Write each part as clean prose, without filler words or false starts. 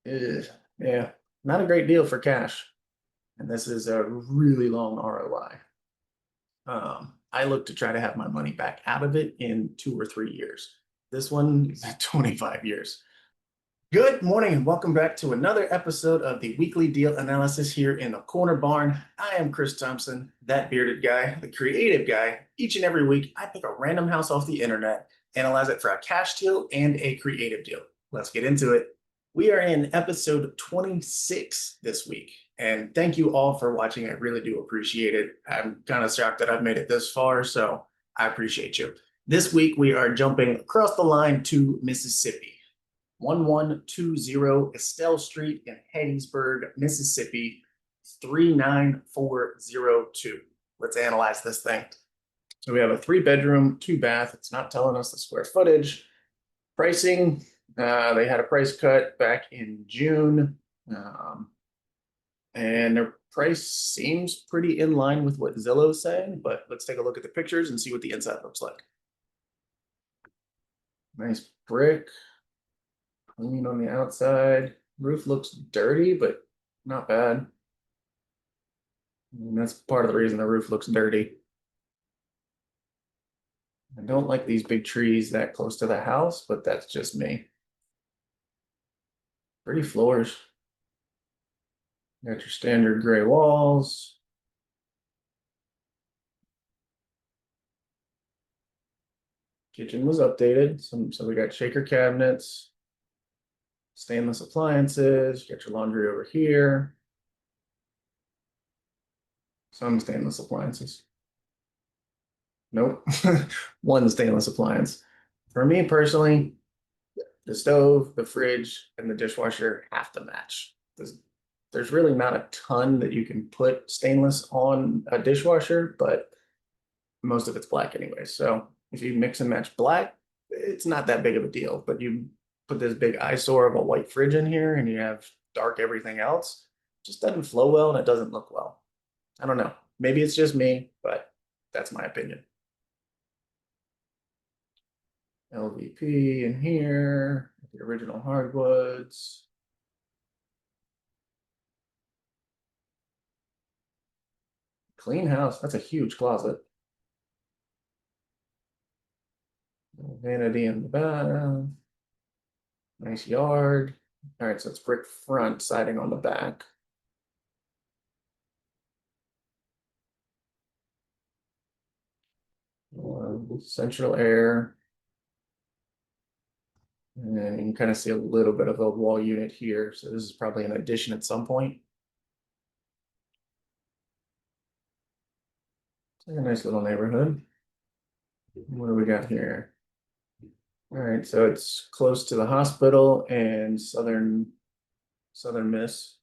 Yeah, not a great deal for cash. And this is a really long ROI. I look to try to have my money back out of it in 2 or 3 years. This one is 25 years. Good morning and welcome back to another episode of the weekly deal analysis here in the Corner Barn. I am Chris Thompson, that bearded guy, the creative guy. Each and every week, I pick a random house off the internet, analyze it for a cash deal and a creative deal. Let's get into it. We are in episode 26 this week, and thank you all for watching. I really do appreciate it. I'm kind of shocked that I've made it this far, so I appreciate you. This week, we are jumping across the line to Mississippi. 1120 Estelle Street in Hattiesburg, Mississippi, 39402. Let's analyze this thing. So we have a 3-bedroom, 2-bath. It's not telling us the square footage. Pricing, they had a price cut back in June. And their price seems pretty in line with what Zillow's saying, but let's take a look at the pictures and see what the inside looks like. Nice brick. Clean on the outside. Roof looks dirty, but not bad. And that's part of the reason the roof looks dirty. I don't like these big trees that close to the house, but that's just me. Pretty floors. Got your standard gray walls. Kitchen was updated. So we got shaker cabinets. Stainless appliances, you got your laundry over here. Some stainless appliances. Nope, one stainless appliance. For me personally, the stove, the fridge, and the dishwasher have to match. There's really not a ton that you can put stainless on a dishwasher, but most of it's black anyway. So if you mix and match black, it's not that big of a deal, but you put this big eyesore of a white fridge in here and you have dark everything else, it just doesn't flow well and it doesn't look well. I don't know. Maybe it's just me, but that's my opinion. LVP in here, the original hardwoods. Clean house. That's a huge closet. Vanity in the bath. Nice yard. All right, so it's brick front, siding on the back. Central air. And you can kind of see a little bit of a wall unit here. So this is probably an addition at some point. It's like a nice little neighborhood. What do we got here? All right, so it's close to the hospital and Southern Miss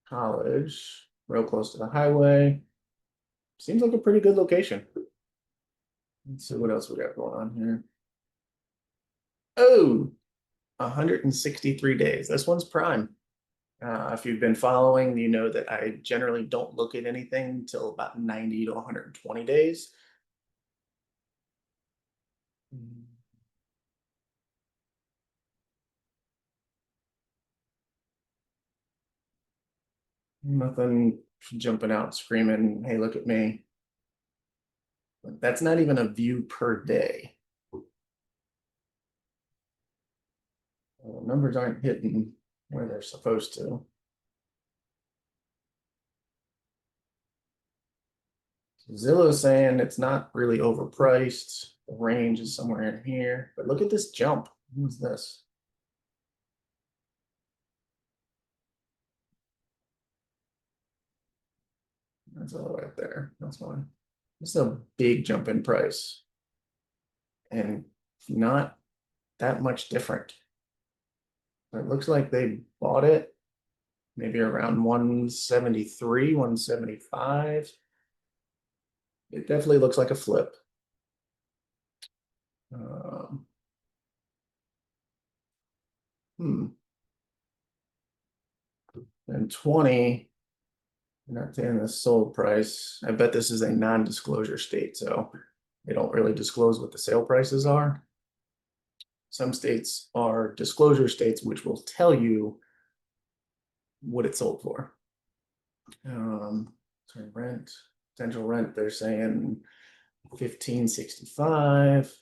College, real close to the highway. Seems like a pretty good location. Let's see what else we got going on here. Oh, 163 days. This one's prime. If you've been following, you know that I generally don't look at anything until about 90 to 120 days. Nothing jumping out screaming, hey, look at me. That's not even a view per day. Numbers aren't hitting where they're supposed to. Zillow's saying it's not really overpriced. The range is somewhere in here, but look at this jump. What's this? That's all the way up there. That's fine. This is a big jump in price. And not that much different. It looks like they bought it maybe around 173, 175. It definitely looks like a flip. And 20, not saying the sold price. I bet this is a non-disclosure state, so they don't really disclose what the sale prices are. Some states are disclosure states, which will tell you what it sold for. Sorry, rent, potential rent, they're saying 1565.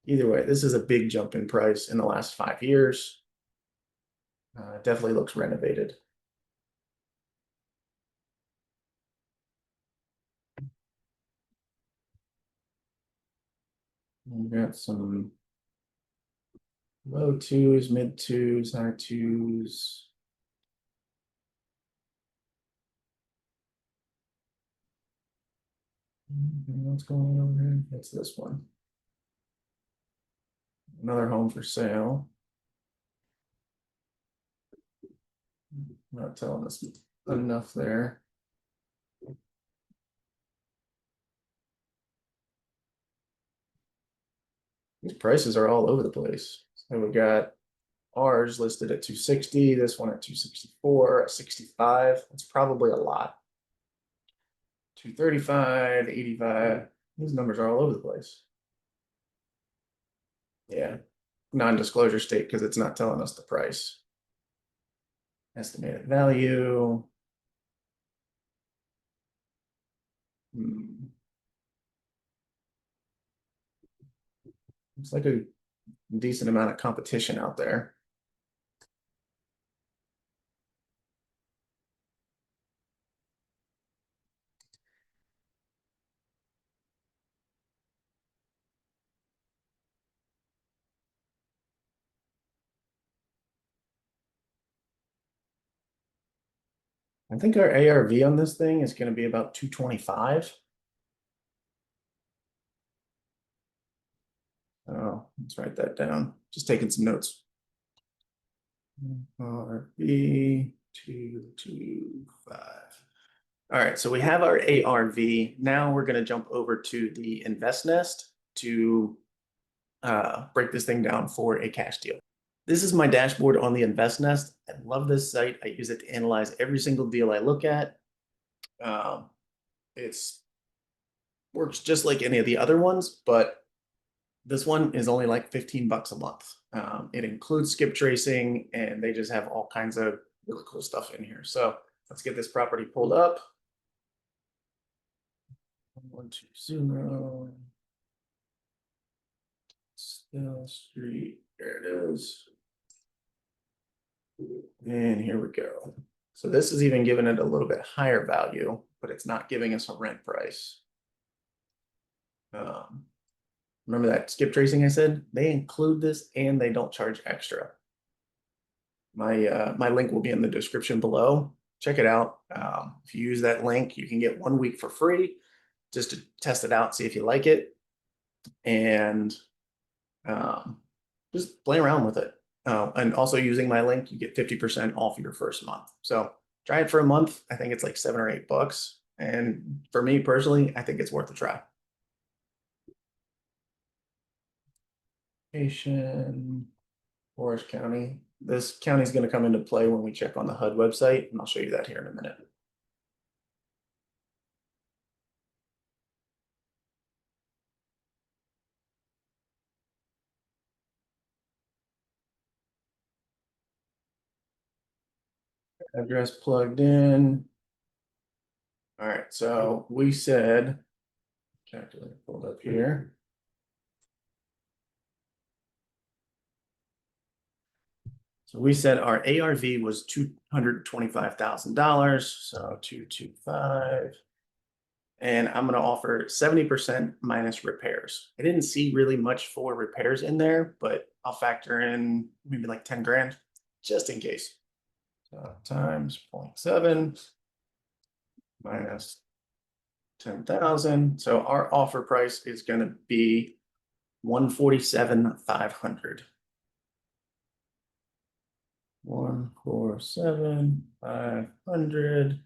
Either way, this is a big jump in price in the last 5 years. Definitely looks renovated. We got some low twos, mid twos, high twos. What's going on over here? What's this one? Another home for sale. Not telling us enough there. These prices are all over the place. So we got ours listed at 260, this one at 264, 65. It's probably a lot. 235, 85. These numbers are all over the place. Yeah, non-disclosure state because it's not telling us the price. Estimated value. It's like a decent amount of competition out there. I think our ARV on this thing is going to be about 225. Oh, let's write that down. Just taking some notes. ARV 225. All right, so we have our ARV. Now we're going to jump over to the InvestNest to break this thing down for a cash deal. This is my dashboard on the InvestNest. I love this site. I use it to analyze every single deal I look at. It's works just like any of the other ones, but this one is only like 15 bucks a month. It includes skip tracing, and they just have all kinds of really cool stuff in here. So let's get this property pulled up. 120 Estelle Street. There it is. And here we go. So this is even giving it a little bit higher value, but it's not giving us a rent price. Remember that skip tracing I said? They include this and they don't charge extra. My link will be in the description below. Check it out. If you use that link, you can get 1 week for free just to test it out, see if you like it, and just play around with it. And also using my link, you get 50% off your first month. So try it for a month. I think it's like $7 or $8. And for me personally, I think it's worth a try. Forest County. This county is going to come into play when we check on the HUD website, and I'll show you that here in a minute. Address plugged in. All right, so we said, calculator pulled up here. So we said our ARV was $225,000, so 225. And I'm going to offer 70% minus repairs. I didn't see really much for repairs in there, but I'll factor in maybe like 10 grand just in case. So times 0.7 minus 10,000. So our offer price is going to be 147,500. 147,500.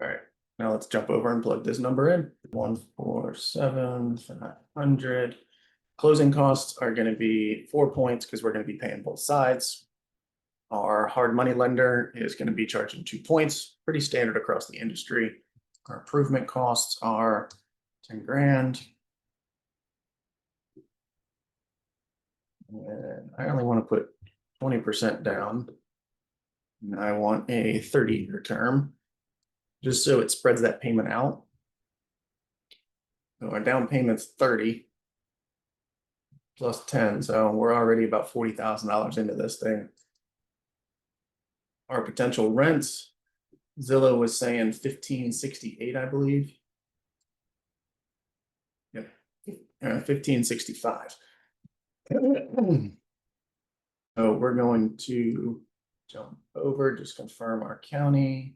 All right, now let's jump over and plug this number in. 147,500. Closing costs are going to be 4 points because we're going to be paying both sides. Our hard money lender is going to be charging 2 points, pretty standard across the industry. Our improvement costs are 10 grand. I only want to put 20% down. And I want a 30-year term, just so it spreads that payment out. So our down payment's 30 plus 10, so we're already about $40,000 into this thing. Our potential rents, Zillow was saying 1568, I believe. Yep, 1565. So we're going to jump over, just confirm our county.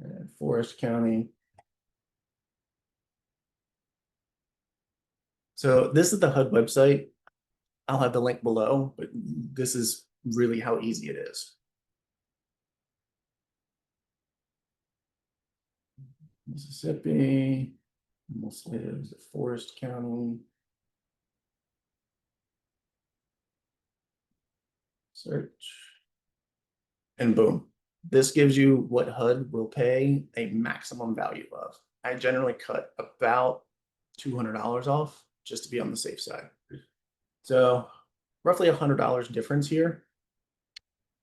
And Forest County. So this is the HUD website. I'll have the link below, but this is really how easy it is. Mississippi, this is Forest County. Search. And boom. This gives you what HUD will pay a maximum value of. I generally cut about $200 off just to be on the safe side. So roughly $100 difference here.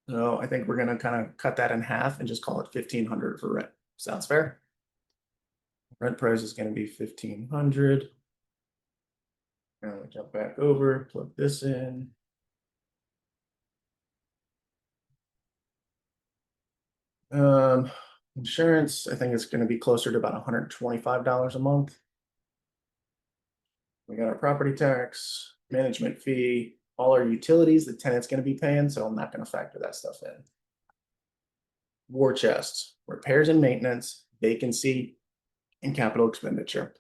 So I think we're going to kind of cut that in half and just call it $1,500 for rent. Sounds fair? Rent price is going to be $1,500. Now we jump back over, plug this in. Insurance, I think it's going to be closer to about $125 a month. We got our property tax, management fee, all our utilities the tenant's going to be paying, so I'm not going to factor that stuff in. War chest, repairs and maintenance, vacancy, and capital expenditure.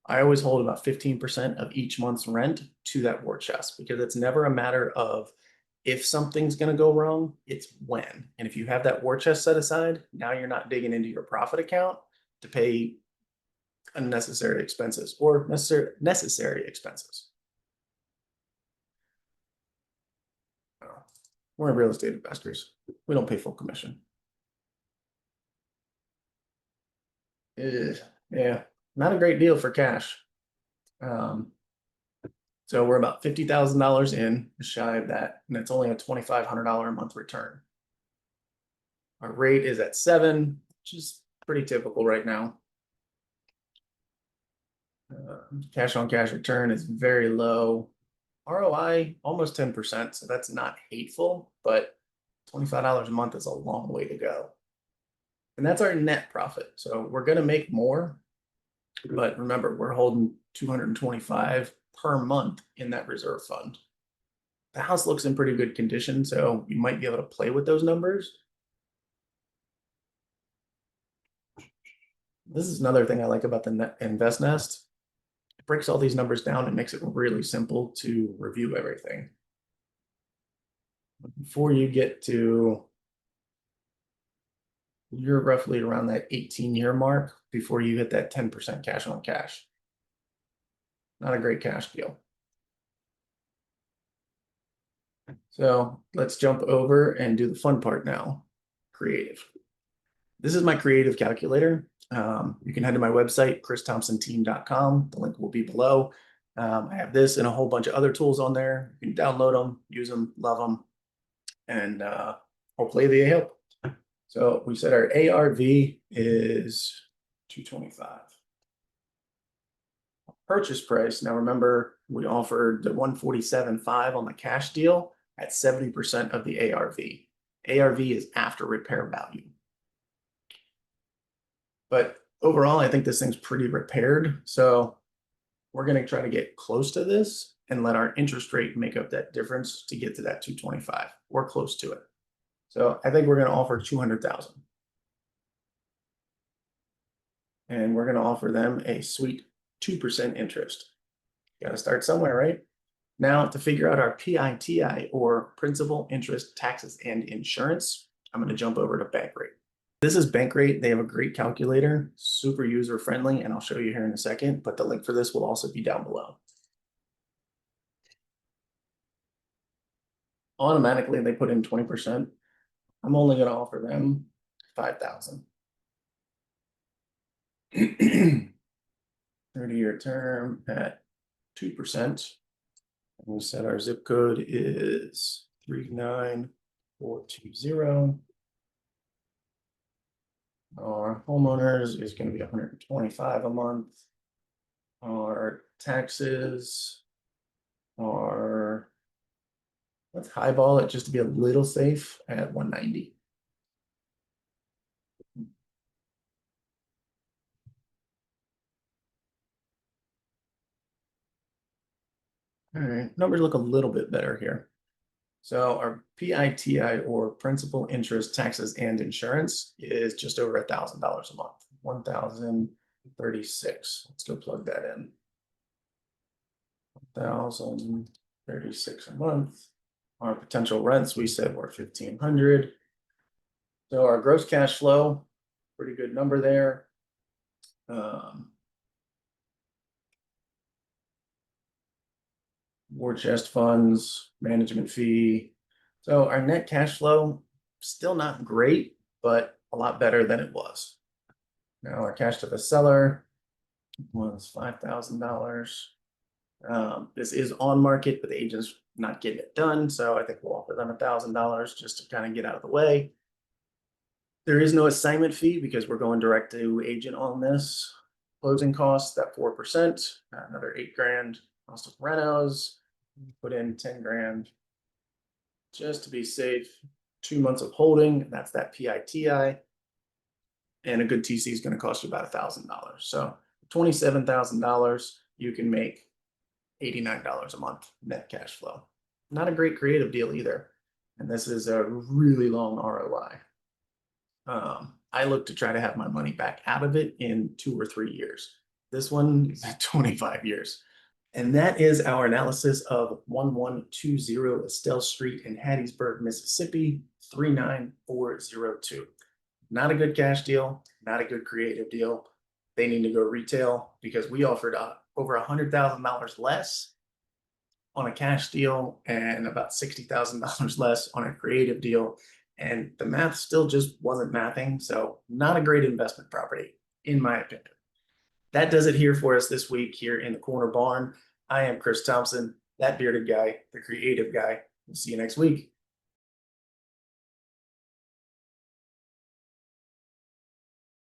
I always hold about 15% of each month's rent to that war chest because it's never a matter of if something's going to go wrong, it's when. And if you have that war chest set aside, now you're not digging into your profit account to pay unnecessary expenses or necessary expenses. We're real estate investors. We don't pay full commission. Yeah, not a great deal for cash. So we're about $50,000 in, shy of that, and it's only a $2,500 a month return. Our rate is at 7, which is pretty typical right now. Cash on cash return is very low. ROI almost 10%, so that's not hateful, but $25 a month is a long way to go. And that's our net profit. So we're going to make more, but remember, we're holding $225 per month in that reserve fund. The house looks in pretty good condition, so you might be able to play with those numbers. This is another thing I like about the InvestNest. It breaks all these numbers down and makes it really simple to review everything. Before you get to, you're roughly around that 18-year mark before you hit that 10% cash on cash. Not a great cash deal. So let's jump over and do the fun part now. Creative. This is my creative calculator. You can head to my website, christhompsonteam.com. The link will be below. I have this and a whole bunch of other tools on there. You can download them, use them, love them, and hopefully they help. So we said our ARV is 225. Purchase price. Now remember, we offered the 147.5 on the cash deal at 70% of the ARV. ARV is after repair value. But overall, I think this thing's pretty repaired. So we're going to try to get close to this and let our interest rate make up that difference to get to that 225 or close to it. So I think we're going to offer 200,000. And we're going to offer them a sweet 2% interest. Got to start somewhere, right? Now to figure out our PITI, or principal, interest, taxes, and insurance, I'm going to jump over to Bankrate. This is Bankrate. They have a great calculator, super user friendly, and I'll show you here in a second, but the link for this will also be down below. Automatically, they put in 20%. I'm only going to offer them 5,000. 30-year term at 2%. And we said our zip code is 39420. Our homeowners is going to be 125 a month. Our taxes are, let's highball it just to be a little safe at 190. All right, numbers look a little bit better here. So our PITI, or principal, interest, taxes, and insurance, is just over $1,000 a month, 1,036. Let's go plug that in. 1,036 a month. Our potential rents, we said, were 1,500. So our gross cash flow, pretty good number there. War chest funds, management fee. So our net cash flow, still not great, but a lot better than it was. Now our cash to the seller was $5,000. This is on market, but the agent's not getting it done. So I think we'll offer them $1,000 just to kind of get out of the way. There is no assignment fee because we're going direct to agent on this. Closing costs, that 4%, another $8,000. Cost of renos, put in 10 grand just to be safe. 2 months of holding, that's that PITI. And a good TC is going to cost you about $1,000. So $27,000, you can make $89 a month net cash flow. Not a great creative deal either. And this is a really long ROI. I look to try to have my money back out of it in 2 or 3 years. This one is 25 years. And that is our analysis of 1120 Estelle Street in Hattiesburg, Mississippi, 39402. Not a good cash deal, not a good creative deal. They need to go retail because we offered over $100,000 less on a cash deal and about $60,000 less on a creative deal. And the math still just wasn't mathing. So not a great investment property, in my opinion. That does it here for us this week here in the Corner Barn. I am Chris Thompson, that bearded guy, the creative guy. We'll see you next week.